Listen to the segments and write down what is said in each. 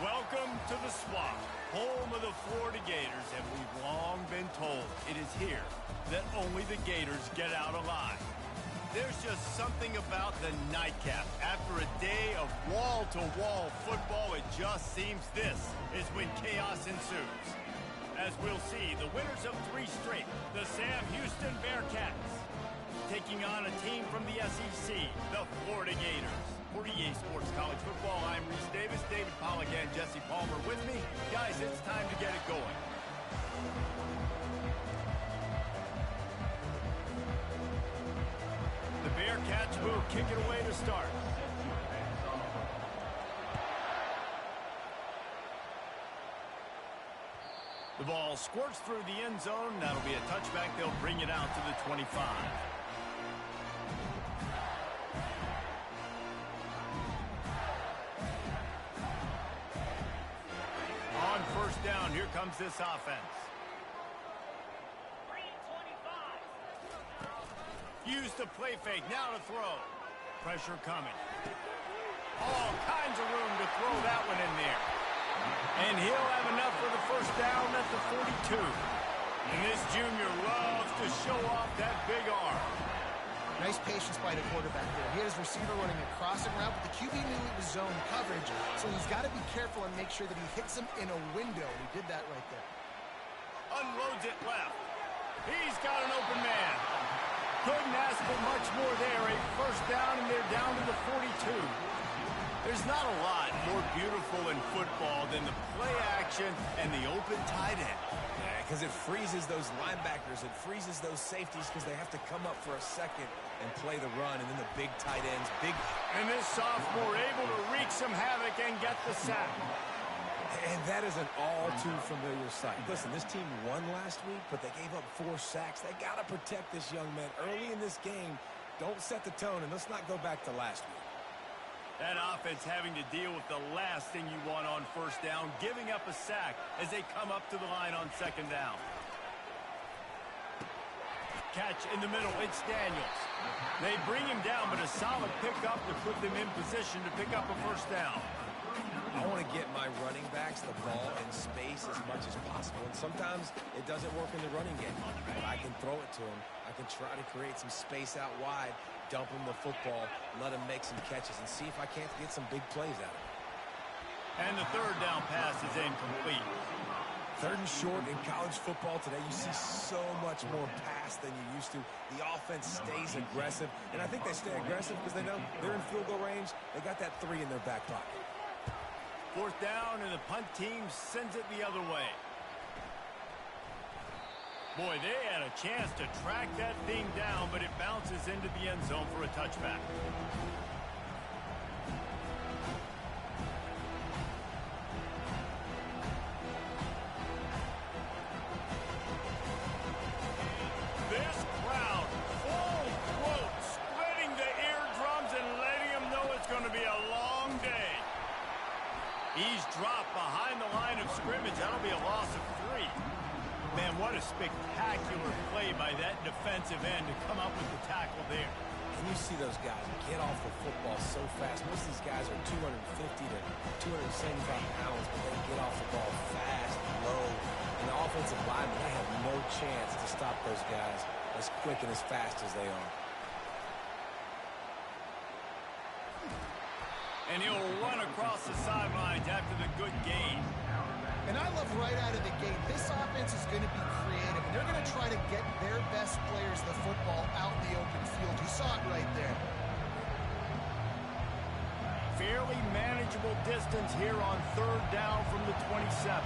Welcome to the Swamp, home of the Florida Gators, and we've long been told it is here that only the Gators get out alive. There's just something about the nightcap. After a day of wall-to-wall football, it just seems this is when chaos ensues. As we'll see, the winners of 3 straight, the Sam Houston Bearcats, taking on a team from the SEC, the Florida Gators. For EA Sports College Football, I'm Reese Davis, David Pollack, and Jesse Palmer with me. Guys, it's time to get it going. The Bearcats will kick it away to start. The ball squirts through the end zone. That'll be a touchback. They'll bring it out to the 25. On first down, here comes this offense. Use the play fake, now to throw. Pressure coming. All kinds of room to throw that one in there. And he'll have enough for the first down at the 42. And this junior loves to show off that big arm. Nice patience by the quarterback there. He had his receiver running a crossing route, but the QB knew it was zone coverage, so he's got to be careful and make sure that he hits him in a window. He did that right there. Unloads it left. He's got an open man. Couldn't ask for much more there. A first down, and they're down to the 42. There's not a lot more beautiful in football than the play action and the open tight end. Yeah, because it freezes those linebackers. It freezes those safeties because they have to come up for a second and play the run, and then the big tight ends. And this sophomore able to wreak some havoc and get the sack. And that is an all-too-familiar sight. Listen, this team won last week, but they gave up 4 sacks. They got to protect this young man early in this game. Don't set the tone, and let's not go back to last week. That offense having to deal with the last thing you want on first down, giving up a sack as they come up to the line on second down. Catch in the middle, it's Daniels. They bring him down, but a solid pickup to put them in position to pick up a first down. I want to get my running backs the ball in space as much as possible, and sometimes it doesn't work in the running game. But I can throw it to him. I can try to create some space out wide, dump him the football, let him make some catches, and see if I can't get some big plays out of him. And the third down pass is incomplete. 3rd and short in college football today, you see so much more pass than you used to. The offense stays aggressive, and I think they stay aggressive because they know they're in field goal range. They got that 3 in their back pocket. 4th down, and the punt team sends it the other way. Boy, they had a chance to track that thing down, but it bounces into the end zone for a touchback. This crowd, full throat, spreading the eardrums and letting them know it's going to be a long day. He's dropped behind the line of scrimmage. That'll be a loss of 3. Man, what a spectacular play by that defensive end to come up with the tackle there. And you see those guys get off the football so fast. Most of these guys are 250 to 275 pounds, but they get off the ball fast, low. And the offensive linemen, they have no chance to stop those guys as quick and as fast as they are. And he'll run across the sidelines after the good gain. And I love right out of the gate, this offense is going to be creative. And they're going to try to get their best players the football out in the open field. You saw it right there. Fairly manageable distance here on 3rd down from the 27.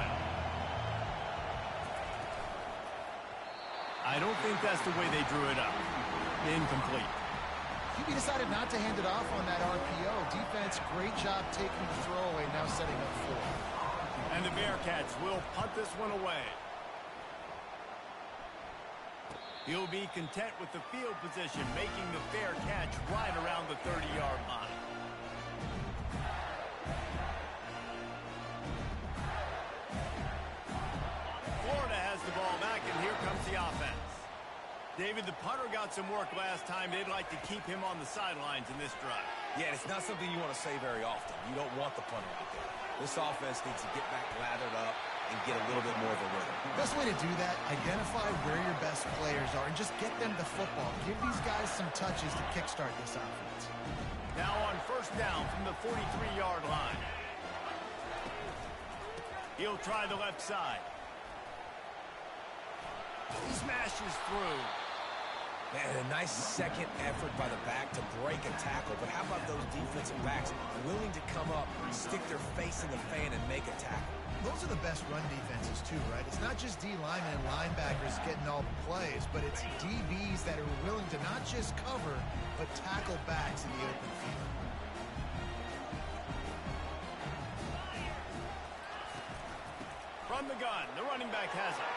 I don't think that's the way they drew it up. Incomplete. QB decided not to hand it off on that RPO. Defense, great job taking the throwaway, now setting up 4. And the Bearcats will punt this one away. He'll be content with the field position, making the fair catch right around the 30-yard line. Florida has the ball back, and here comes the offense. David, the punter got some work last time. They'd like to keep him on the sidelines in this drive. Yeah, it's not something you want to say very often. You don't want the punter out there. This offense needs to get back lathered up and get a little bit more of a rhythm. Best way to do that, identify where your best players are and just get them the football. Give these guys some touches to kickstart this offense. Now on first down from the 43-yard line. He'll try the left side. He smashes through. Man, a nice second effort by the back to break a tackle. But how about those defensive backs willing to come up, stick their face in the fan, and make a tackle? Those are the best run defenses, too, right? It's not just D linemen and linebackers getting all the plays, but it's DBs that are willing to not just cover, but tackle backs in the open field. From the gun, the running back has it.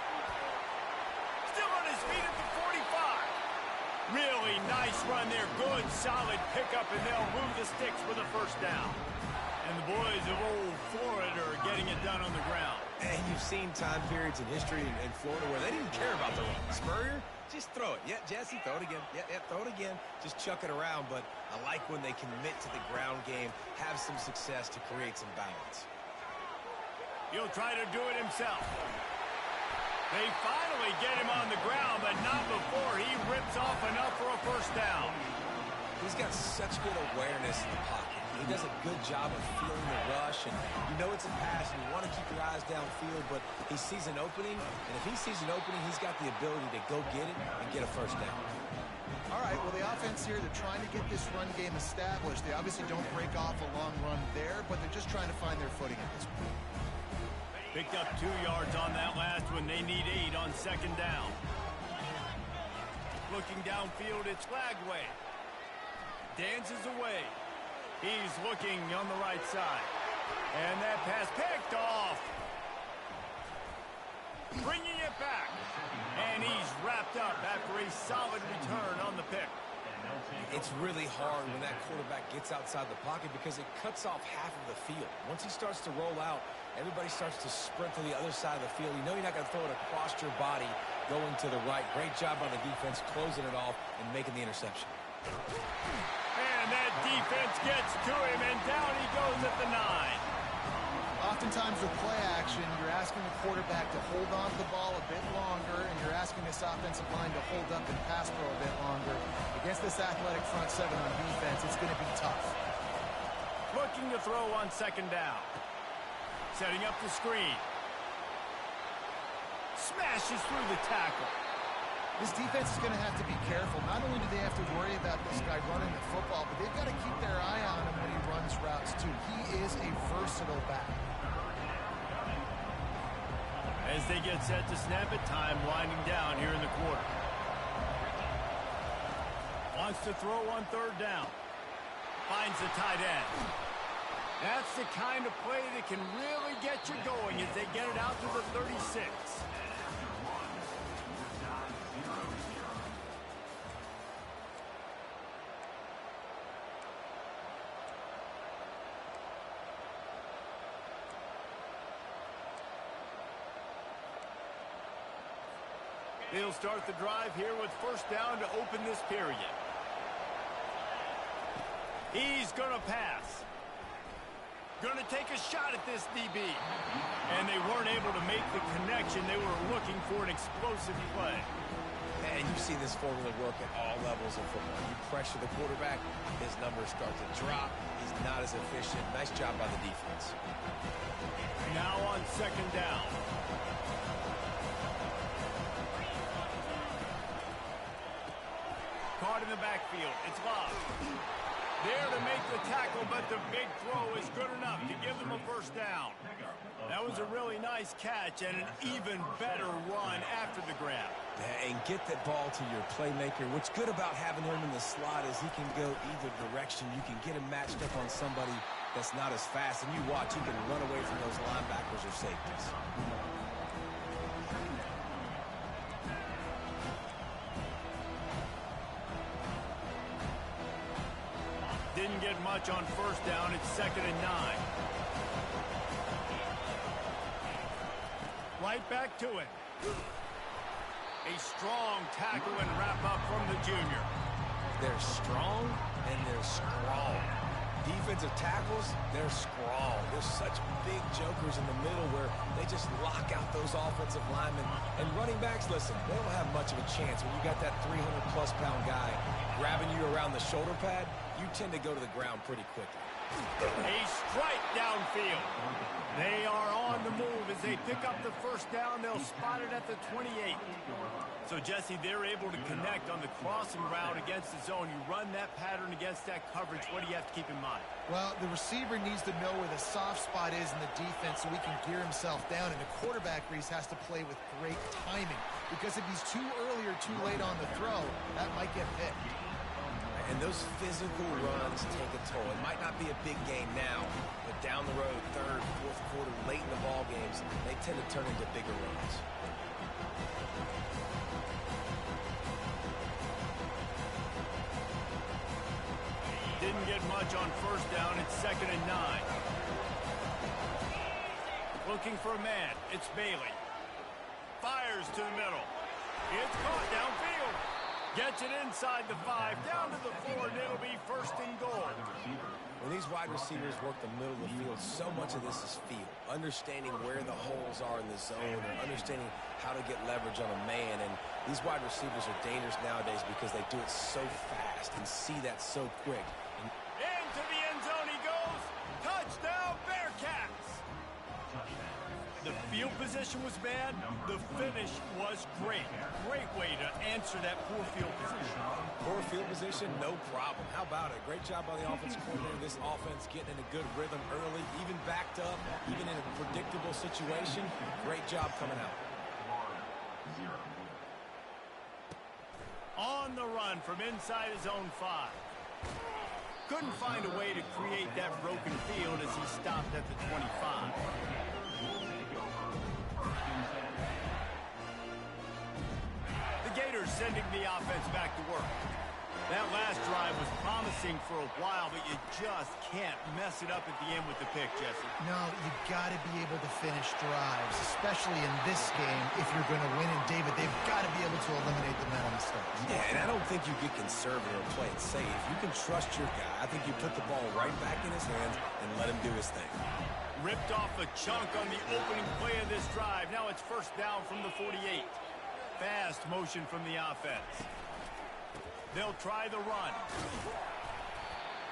Still on his feet at the 45. Really nice run there. Good, solid pickup, and they'll move the sticks for the first down. And the boys of old Florida are getting it done on the ground. And you've seen time periods in history in Florida where they didn't care about the run. Spurrier, just throw it. Yeah, Jesse, throw it again. Yeah, throw it again. Just chuck it around. But I like when they commit to the ground game, have some success to create some balance. He'll try to do it himself. They finally get him on the ground, but not before he rips off enough for a first down. He's got such good awareness in the pocket. He does a good job of feeling the rush, and you know it's a pass, and you want to keep your eyes downfield, but he sees an opening, and if he sees an opening, he's got the ability to go get it and get a first down. All right, well, the offense here, they're trying to get this run game established. They obviously don't break off a long run there, but they're just trying to find their footing at this point. Picked up 2 yards on that last one. They need 8 on second down. Looking downfield, it's Lagway. Dances away. He's looking on the right side. And that pass picked off. Bringing it back. And he's wrapped up after a solid return on the pick. It's really hard when that quarterback gets outside the pocket because it cuts off half of the field. Once he starts to roll out, everybody starts to sprint to the other side of the field. You know you're not going to throw it across your body going to the right. Great job by the defense closing it off and making the interception. And that defense gets to him, and down he goes at the 9. Oftentimes with play action, you're asking the quarterback to hold on to the ball a bit longer, and you're asking this offensive line to hold up and pass pro a bit longer. Against this athletic front seven on defense, it's going to be tough. Looking to throw on second down. Setting up the screen. Smashes through the tackle. This defense is going to have to be careful. Not only do they have to worry about this guy running the football, but they've got to keep their eye on him when he runs routes, too. He is a versatile back. As they get set to snap it, time winding down here in the quarter. Wants to throw on third down. Finds the tight end. That's the kind of play that can really get you going as they get it out to the 36. They'll start the drive here with first down to open this period. He's going to pass. Going to take a shot at this DB. And they weren't able to make the connection. They were looking for an explosive play. And you've seen this formula work at all levels of football. You pressure the quarterback, his numbers start to drop. He's not as efficient. Nice job by the defense. Now on second down. Caught in the backfield. It's Love. There to make the tackle, but the big throw is good enough to give them a first down. That was a really nice catch and an even better run after the grab. And get that ball to your playmaker. What's good about having him in the slot is he can go either direction. You can get him matched up on somebody that's not as fast, and you watch, he can run away from those linebackers or safeties. Didn't get much on first down. It's second and 9. Right back to it. A strong tackle and wrap up from the junior. They're strong and they're strong. defensive tackles, they're sprawl. There's such big jokers in the middle where they just lock out those offensive linemen. And running backs, listen, they don't have much of a chance. When you got that 300-plus pound guy grabbing you around the shoulder pad, you tend to go to the ground pretty quickly. A strike downfield. They are on the move as they pick up the first down. They'll spot it at the 28. So, Jesse, they're able to connect on the crossing route against the zone. You run that pattern against that coverage. What do you have to keep in mind? Well, the receiver needs to know where the soft spot is in the defense so he can gear himself down. And the quarterback, Reese, has to play with great timing. Because if he's too early or too late on the throw, that might get picked. And those physical runs take a toll. It might not be a big game now, but down the road, third, fourth quarter, late in the ball games, they tend to turn into bigger runs. Didn't get much on first down. It's 2nd and 9. Looking for a man. It's Bailey. Fires to the middle. It's caught downfield. Gets it inside the 5, down to the 4, and it'll be 1st and goal. When these wide receivers work the middle of the field, so much of this is feel. Understanding where the holes are in the zone and understanding how to get leverage on a man. And these wide receivers are dangerous nowadays because they do it so fast and see that so quick. Into the end zone he goes. Touchdown, Bearcats. The field position was bad. The finish was great. Great way to answer that poor field position. Poor field position, no problem. How about it? Great job by the offensive coordinator. This offense getting in a good rhythm early, even backed up, even in a predictable situation. Great job coming out. On the run from inside his own 5. Couldn't find a way to create that broken field as he stopped at the 25. Gators sending the offense back to work. That last drive was promising for a while, but you just can't mess it up at the end with the pick, Jesse. No, you got to be able to finish drives, especially in this game if you're going to win. And, David, they've got to be able to eliminate the mental mistakes. Yeah, and I don't think you get conservative and play it safe. You can trust your guy. I think you put the ball right back in his hands and let him do his thing. Ripped off a chunk on the opening play of this drive. Now it's 1st down from the 48. Fast motion from the offense. They'll try the run.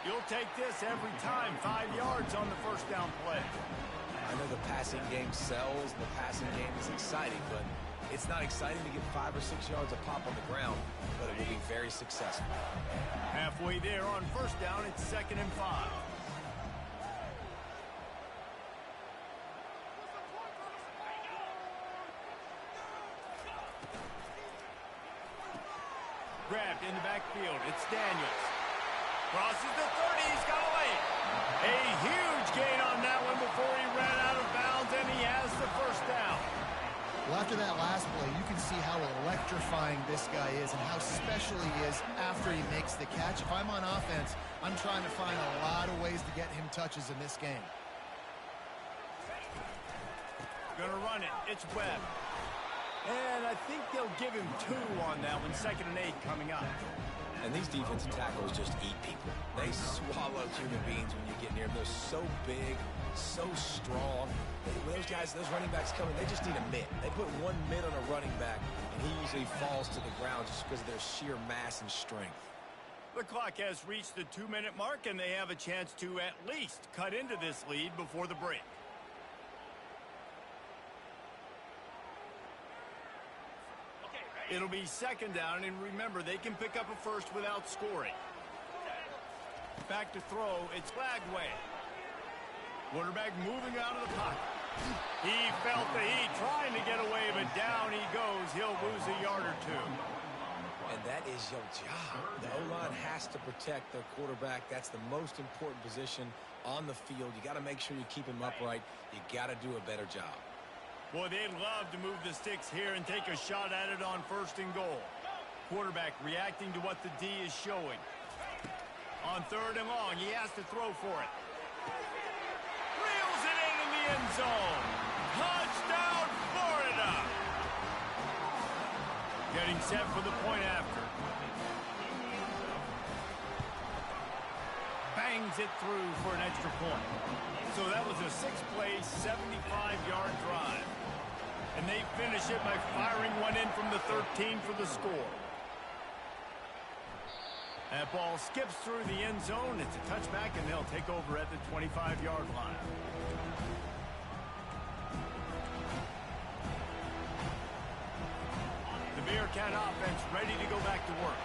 You'll take this every time. 5 yards on the 1st down play. I know the passing game sells. The passing game is exciting, but it's not exciting to get 5 or 6 yards a pop on the ground, but it will be very successful. Halfway there on 1st down, it's 2nd and 5. Grabbed in the backfield. It's Daniels. Crosses the 30. He's got a lane. A huge gain on that one before he ran out of bounds, and he has the 1st down. Well, after that last play, you can see how electrifying this guy is and how special he is after he makes the catch. If I'm on offense, I'm trying to find a lot of ways to get him touches in this game. Gonna run it. It's Webb. And I think they'll give him 2 on that one. 2nd and 8 coming up. And these defensive tackles just eat people. They swallow human beings when you get near them. They're so big, so strong. When those guys, those running backs come in, they just need a mitt. They put 1 mitt on a running back, and he usually falls to the ground just because of their sheer mass and strength. The clock has reached the 2-minute mark, and they have a chance to at least cut into this lead before the break. It'll be 2nd down, and remember, they can pick up a first without scoring. Back to throw, it's Lagway. Quarterback moving out of the pocket. He felt the heat, trying to get away, but down he goes. He'll lose a yard or 2. And that is your job. The O-line has to protect their quarterback. That's the most important position on the field. You got to make sure you keep him upright. You got to do a better job. Boy, they'd love to move the sticks here and take a shot at it on 1st and goal. Quarterback reacting to what the D is showing. On 3rd and long, he has to throw for it. Reels it in the end zone. Touchdown, Florida! Getting set for the point after. Bang sends it through for an extra point. So that was a 6-play, 75-yard drive. And they finish it by firing one in from the 13 for the score. That ball skips through the end zone. It's a touchback, and they'll take over at the 25-yard line. The Bearcat offense ready to go back to work.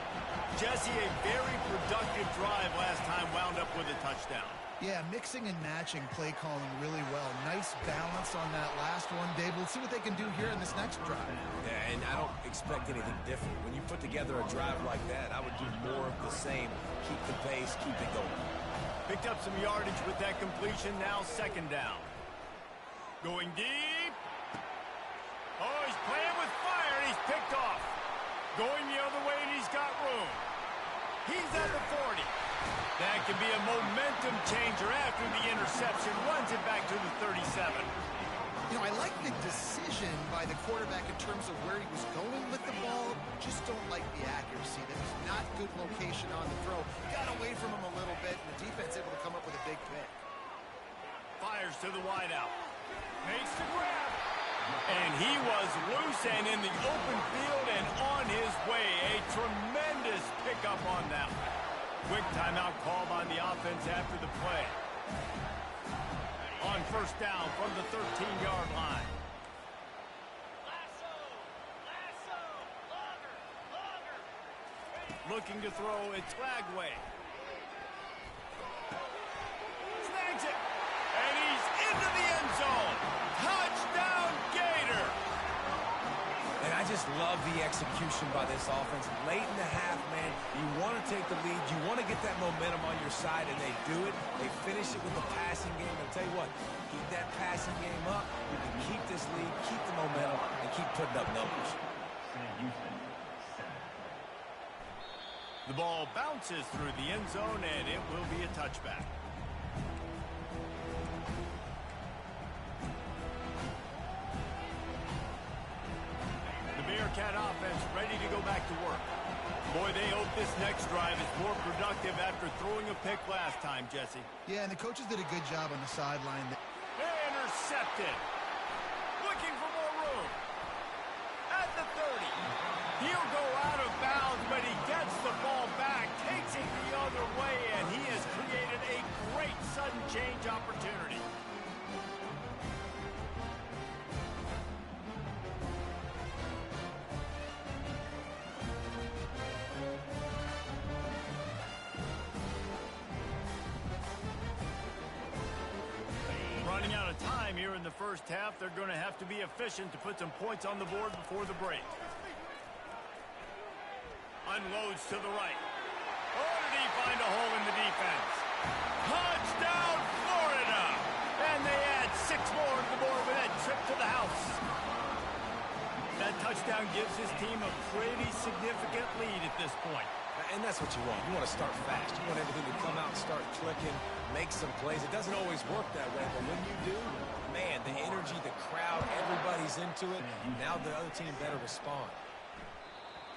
Jesse, a very productive drive last time wound up with a touchdown. Yeah, mixing and matching play calling really well. Nice balance on that last one, Dave. We'll see what they can do here in this next drive. Yeah, and I don't expect anything different. When you put together a drive like that, I would do more of the same. Keep the pace, keep it going. Picked up some yardage with that completion. Now second down. Going deep. Oh, he's playing with fire, and he's picked off. Going the other way, and he's got room. He's at the 40. That can be a momentum changer after the interception. Runs it back to the 37. You know, I like the decision by the quarterback in terms of where he was going with the ball. Just don't like the accuracy. That was not good location on the throw. Got away from him a little bit, and the defense able to come up with a big pick. Fires to the wideout. Makes the grab. And he was loose and in the open field and on his way. A tremendous pickup on that one. Quick timeout called on the offense after the play. On first down from the 13-yard line. Looking to throw, it's Lagway. Snags it. And he's into the end zone. Touchdown, Gator. And I just love the execution by this offense. Late in the half, man, you want to take the lead. You want to get that momentum on your side, and they do it. They finish it with the passing game. I'll tell you what, keep that passing game up. You can keep this lead, keep the momentum, and keep putting up numbers. The ball bounces through the end zone, and it will be a touchback. Bearcat offense ready to go back to work. Boy, they hope this next drive is more productive after throwing a pick last time, Jesse. Yeah, and the coaches did a good job on the sideline. Intercepted. Looking for more room. At the 30. He'll go out of bounds, but he gets the ball back, takes it the other way, and he has created a great sudden change opportunity. Running out of time here in the first half. They're going to have to be efficient to put some points on the board before the break. Unloads to the right. Oh, did he find a hole in the defense? Touchdown, Florida! And they add 6 more to the board with that trip to the house. That touchdown gives his team a pretty significant lead at this point. And that's what you want. You want to start fast. You want everything to come out and start clicking, make some plays. It doesn't always work that way, but when you do, man, the energy, the crowd, everybody's into it. Now the other team better respond.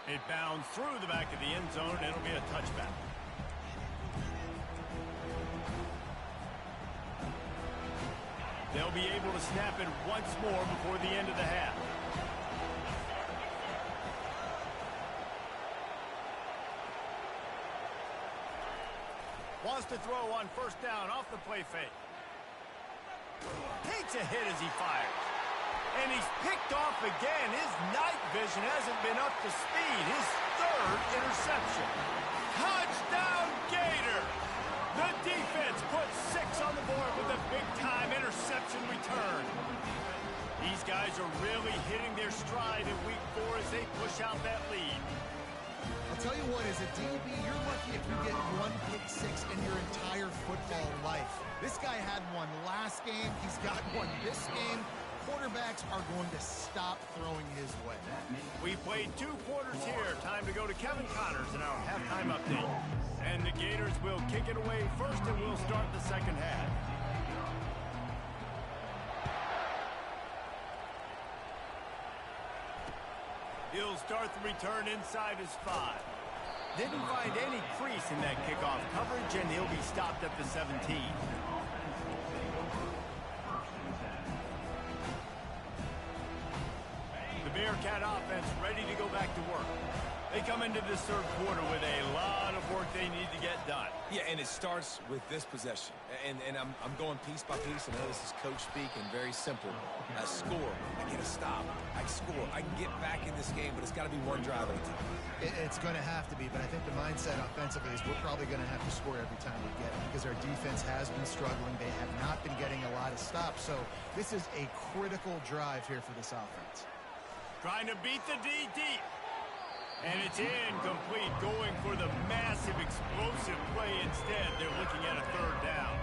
It bounds through the back of the end zone, and it'll be a touchback. They'll be able to snap it once more before the end of the half. Wants to throw on first down off the play fake. Takes a hit as he fires. And he's picked off again. His night vision hasn't been up to speed. His 3rd interception. Touchdown, Gator! The defense puts 6 on the board with a big-time interception return. These guys are really hitting their stride in week 4 as they push out that lead. I'll tell you what, as a DB, you're lucky if you get 1 pick 6 in your entire football life. This guy had one last game. He's got one this game. Quarterbacks are going to stop throwing his way. We played 2 quarters here. Time to go to Kevin Connors in our halftime update. And the Gators will kick it away first, and we'll start the second half. He'll start the return inside his 5. Didn't find any crease in that kickoff coverage, and he'll be stopped at the 17. The Bearcat offense ready to go back to work. They come into this third quarter with a lot of work they need to get done. Yeah, and it starts with this possession. And I'm going piece by piece. I know this is coach speak and very simple. I score. I get a stop. I score. I can get back in this game, but it's got to be one drive at a time. It's going to have to be, but I think the mindset offensively is we're probably going to have to score every time we get it because our defense has been struggling. They have not been getting a lot of stops. So this is a critical drive here for this offense. Trying to beat the D deep. And it's incomplete, going for the massive explosive play instead. They're looking at a third down.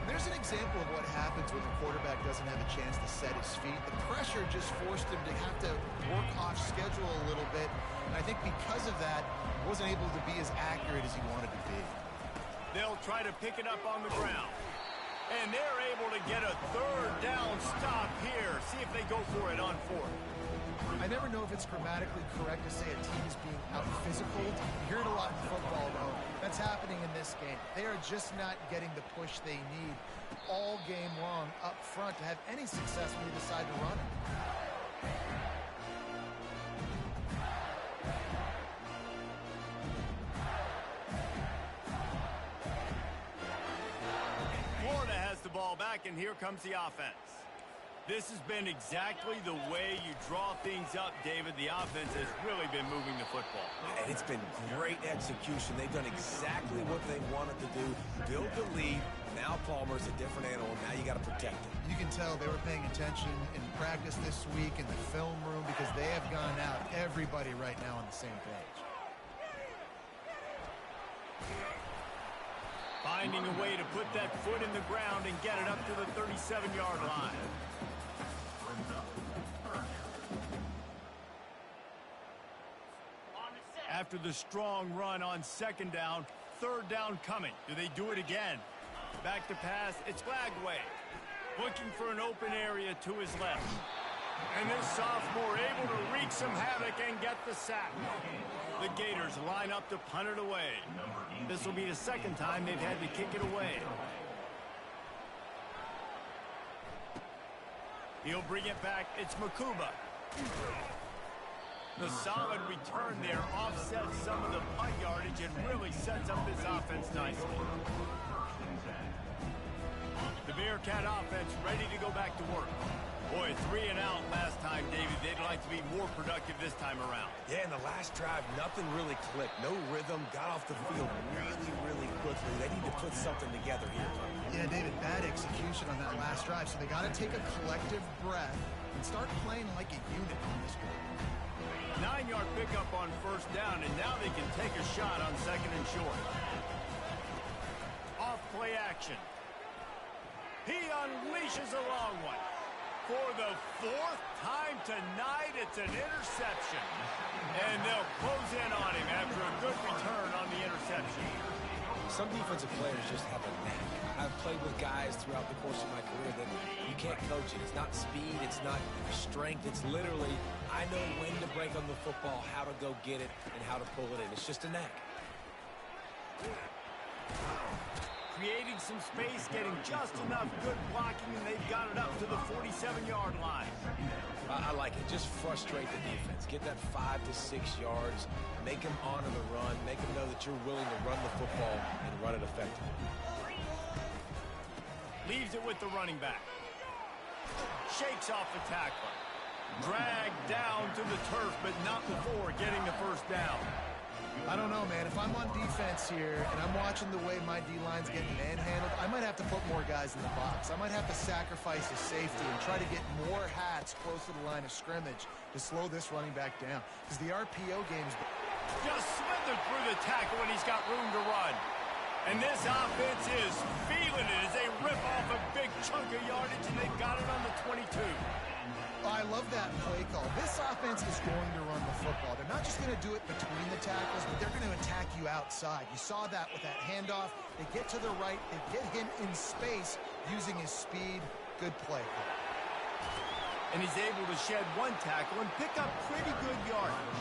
There's an example of what happens when the quarterback doesn't have a chance to set his feet. The pressure just forced him to have to work off schedule a little bit. And I think because of that, he wasn't able to be as accurate as he wanted to be. They'll try to pick it up on the ground. And they're able to get a third down stop here. See if they go for it on fourth. I never know if it's grammatically correct to say a team is being out-physical. You hear it a lot in football, though. That's happening in this game. They are just not getting the push they need all game long up front to have any success when you decide to run it. Florida has the ball back, and here comes the offense. This has been exactly the way you draw things up, David. The offense has really been moving the football. And it's been great execution. They've done exactly what they wanted to do. Build the lead. Now Palmer's a different animal. Now you got to protect it. You can tell they were paying attention in practice this week in the film room because they have gone out, everybody right now on the same page. Finding a way to put that foot in the ground and get it up to the 37-yard line. After the strong run on second down, third down coming. Do they do it again? Back to pass, it's Glagway. Looking for an open area to his left. And this sophomore able to wreak some havoc and get the sack. The Gators line up to punt it away. This will be the second time they've had to kick it away. He'll bring it back. It's Makuba. The solid return there offsets some of the punt yardage and really sets up this offense nicely. The Bearcat offense ready to go back to work. Boy, 3 and out last time, David. They'd like to be more productive this time around. Yeah, in the last drive, nothing really clicked. No rhythm. Got off the field really, really quickly. They need to put something together here. Yeah, David, bad execution on that last drive. So they got to take a collective breath and start playing like a unit on this one. 9-yard pickup on first down, and now they can take a shot on second and short. Off play action. He unleashes a long one. For the 4th time tonight, it's an interception. And they'll close in on him after a good return on the interception. Some defensive players just have a knack. I've played with guys throughout the course of my career that you can't coach it. It's not speed. It's not strength. It's literally, I know when to break on the football, how to go get it, and how to pull it in. It's just a knack. Creating some space, getting just enough good blocking, and they've got it up to the 47-yard line. I like it. Just frustrate the defense. Get that 5 to 6 yards. Make them honor the run. Make them know that you're willing to run the football and run it effectively. Leaves it with the running back. Shakes off the tackler. Dragged down to the turf, but not before getting the first down. I don't know, man. If I'm on defense here and I'm watching the way my D-line's getting manhandled, I might have to put more guys in the box. I might have to sacrifice his safety and try to get more hats close to the line of scrimmage to slow this running back down. Because the RPO game's just slithered through the tackle and he's got room to run. And this offense is feeling it as they rip off a big chunk of yardage, and they've got it on the 22. I love that play call. This offense is going to run the football. They're not just going to do it between the tackles, but they're going to attack you outside. You saw that with that handoff. They get to the right. They get him in space using his speed. Good play call. And he's able to shed one tackle and pick up pretty good yardage.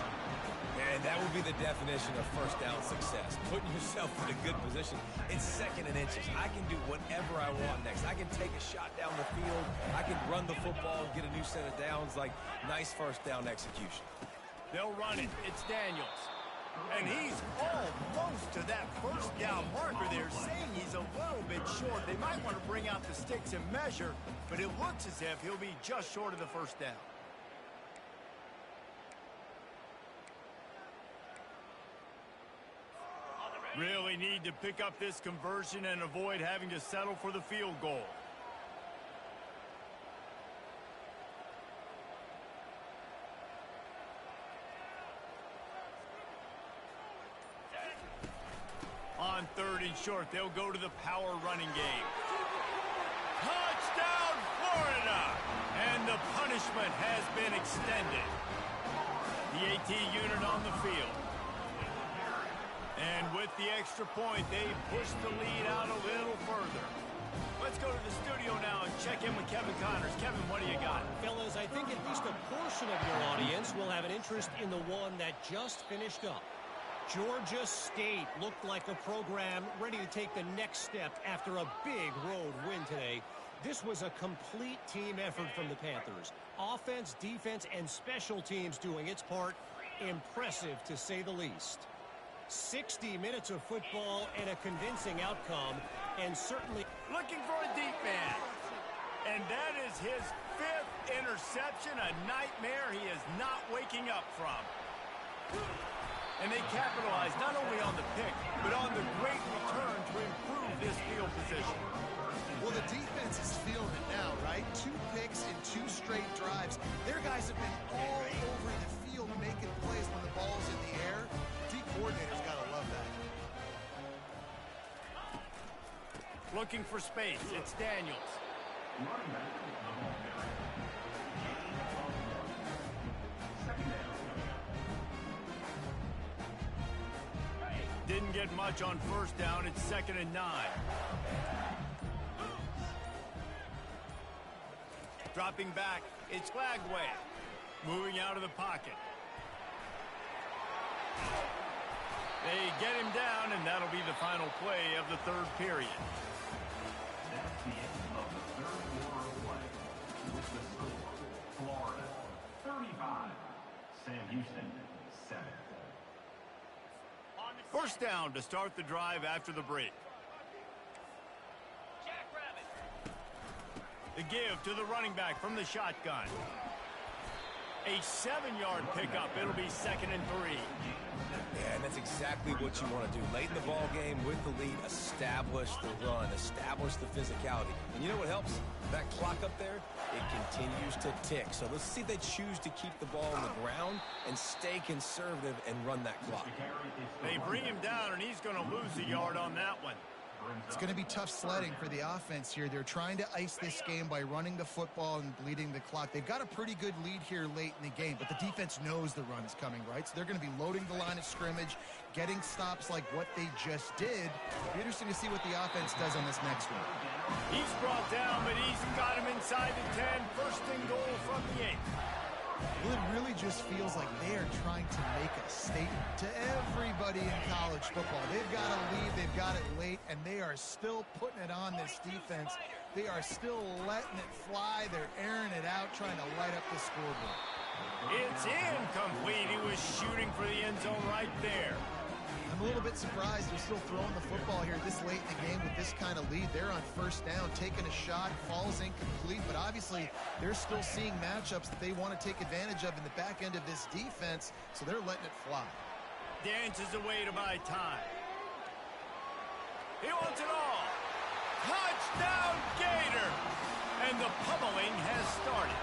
And that would be the definition of first down success. Putting yourself in a good position. It's second and inches. I can do whatever I want next. I can take a shot down the field. I can run the football and get a new set of downs. Like, nice first down execution. They'll run it. It's Daniels. And he's almost to that first down marker. They're saying he's a little bit short. They might want to bring out the sticks and measure, but it looks as if he'll be just short of the first down. Really need to pick up this conversion and avoid having to settle for the field goal. On 3rd and short, they'll go to the power running game. Touchdown, Florida! And the punishment has been extended. The AT unit on the field. And with the extra point, they push the lead out a little further. Let's go to the studio now and check in with Kevin Connors. Kevin, what do you got? Fellas, I think at least a portion of your audience will have an interest in the one that just finished up. Georgia State looked like a program ready to take the next step after a big road win today. This was a complete team effort from the Panthers. Offense, defense, and special teams doing its part. Impressive, to say the least. 60 minutes of football and a convincing outcome, and certainly looking for a deep man. And that is his 5th interception, a nightmare he is not waking up from. And they capitalized not only on the pick, but on the great return to improve this field position. Well, the defense is feeling it now, right? 2 picks in 2 straight drives. Their guys have been all over the field making plays when the ball's in the air. Coordinator's got to love that. Looking for space. It's Daniels. Didn't get much on first down. It's 2nd and 9. Dropping back. It's Flagway. Moving out of the pocket. They get him down, and that'll be the final play of the 3rd period. That's the end of the 3rd quarter of play. With the score, Florida 35, Sam Houston 7. First down to start the drive after the break. The give to the running back from the shotgun. A 7-yard pickup. It'll be 2nd and 3. Yeah, and that's exactly what you want to do. Late in the ball game with the lead, establish the run, establish the physicality. And you know what helps? That clock up there, it continues to tick. So let's see if they choose to keep the ball on the ground and stay conservative and run that clock. They bring him down, and he's going to lose a yard on that one. It's going to be tough sledding for the offense here. They're trying to ice this game by running the football and bleeding the clock. They've got a pretty good lead here late in the game, but the defense knows the run's coming, right? So they're going to be loading the line of scrimmage, getting stops like what they just did. It'll be interesting to see what the offense does on this next one. He's brought down, but he's got him inside the 10. 1st and goal from the 8. Well, it really just feels like they are trying to make a statement to everybody in college football. They've got a lead, they've got it late, and they are still putting it on this defense. They are still letting it fly. They're airing it out, trying to light up the scoreboard. It's incomplete. He was shooting for the end zone right there. I'm a little bit surprised they're still throwing the football here this late in the game with this kind of lead. They're on 1st down, taking a shot, falls incomplete, but obviously they're still seeing matchups that they want to take advantage of in the back end of this defense, so they're letting it fly. Dances away to buy time. He wants it all. Touchdown, Gator! And the pummeling has started.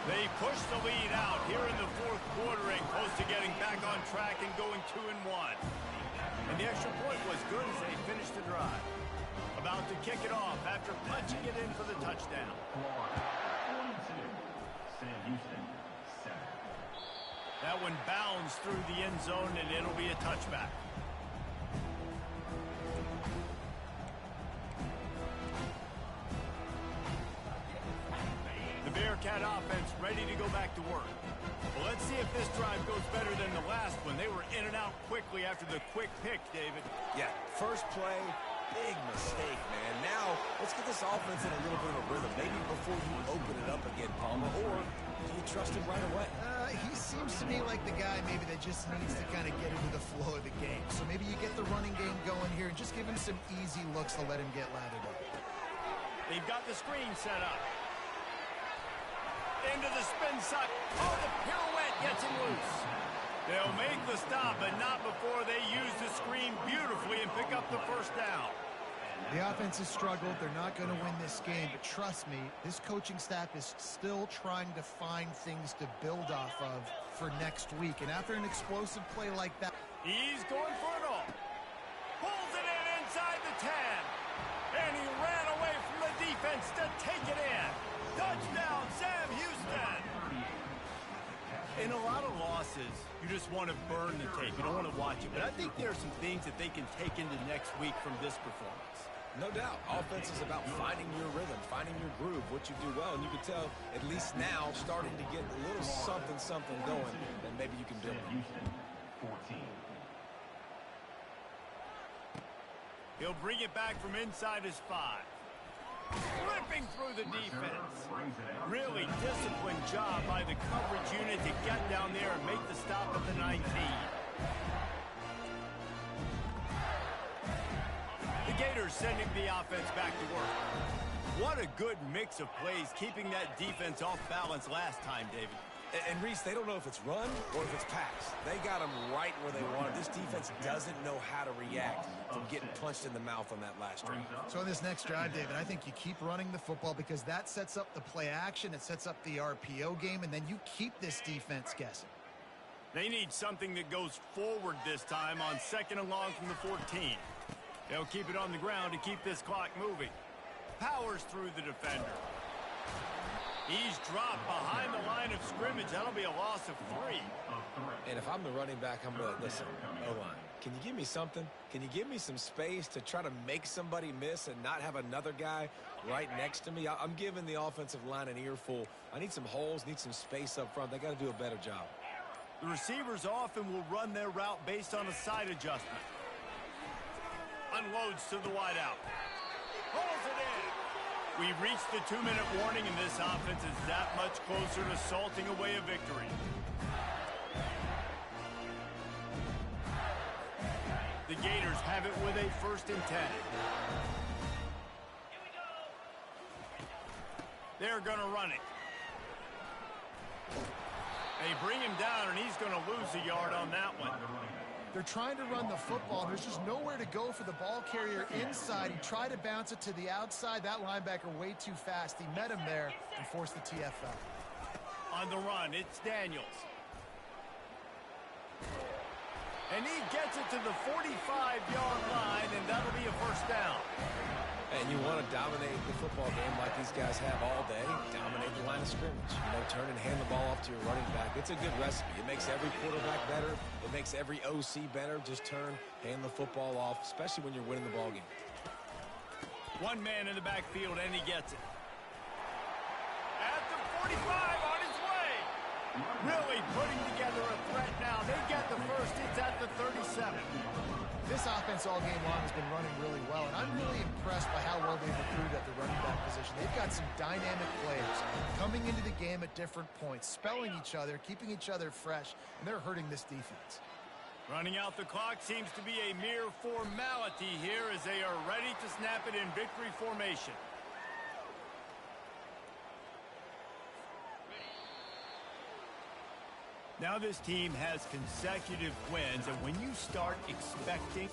They push the lead out here in the 4th quarter and close to getting back on track and going 2-1. And the extra point was good as they finished the drive. About to kick it off after punching it in for the touchdown. Florida 42, Sam Houston 7. That one bounds through the end zone, and it'll be a touchback. Bearcat offense ready to go back to work. Well, let's see if this drive goes better than the last one. They were in and out quickly after the quick pick, David. Yeah, first play, big mistake, man. Now, let's get this offense in a little bit of a rhythm. Maybe before you open it up again, Palmer, or do you trust him right away? He seems to me like the guy maybe that just needs to kind of get into the flow of the game. So maybe you get the running game going here and just give him some easy looks to let him get lathered up. They've got the screen set up. Into the spin suck. Oh, the pirouette gets him loose. They'll make the stop, but not before they use the screen beautifully and pick up the first down. The offense has struggled. They're not going to win this game, but trust me, this coaching staff is still trying to find things to build off of for next week. And after an explosive play like that, he's going for it all. Pulls it in inside the 10. And he ran away from the defense to take it in. Touchdown, Sam Houston. In a lot of losses, you just want to burn the tape. You don't want to watch it. But I think there are some things that they can take into next week from this performance. No doubt. Offense is about finding your rhythm, finding your groove, what you do well. And you can tell, at least now, starting to get a little something going, and maybe you can build it. Houston, 14. He'll bring it back from inside his 5. Ripping through the defense. Really disciplined job by the coverage unit to get down there and make the stop at the 19. The Gators sending the offense back to work. What a good mix of plays, keeping that defense off balance last time, David. And Reese, they don't know if it's run or if it's pass. They got them right where they wanted. This defense doesn't know how to react from getting punched in the mouth on that last drive. so in this next drive, David, I think you keep running the football because that sets up the play action, it sets up the RPO game, and then you keep this defense guessing. They need something that goes forward this time on 2nd and long from the 14. They'll keep it on the ground to keep this clock moving. Powers through the defender. He's dropped behind the line of scrimmage. That'll be a loss of 3. And if I'm the running back, I'm going to listen. O-line, can you give me something? Can you give me some space to try to make somebody miss and not have another guy right next to me? I'm giving the offensive line an earful. I need some holes, need some space up front. They got to do a better job. The receivers often will run their route based on a side adjustment. Unloads to the wideout. Pulls it in. We've reached the 2-minute warning, and this offense is that much closer to salting away a victory. The Gators have it with a 1st and 10. They're going to run it. They bring him down, and he's going to lose a yard on that one. They're trying to run the football. There's just nowhere to go for the ball carrier inside. He tried to bounce it to the outside. That linebacker way too fast. He met him there and forced the TFL. On the run, it's Daniels. And he gets it to the 45-yard line, and that'll be a 1st down. And you want to dominate the football game like these guys have all day. Dominate the line of scrimmage. You know, turn and hand the ball off to your running back. It's a good recipe. It makes every quarterback better. It makes every OC better. Just turn, hand the football off, especially when you're winning the ball game. One man in the backfield, and he gets it. At the 45, on his way. Really putting together a threat now. They get the 1st. It's at the 37. This offense all game long has been running really well, and I'm really impressed by how well they've recruited at the running back position. They've got some dynamic players coming into the game at different points, spelling each other, keeping each other fresh, and they're hurting this defense. Running out the clock seems to be a mere formality here as they are ready to snap it in victory formation. Now this team has consecutive wins, and when you start expecting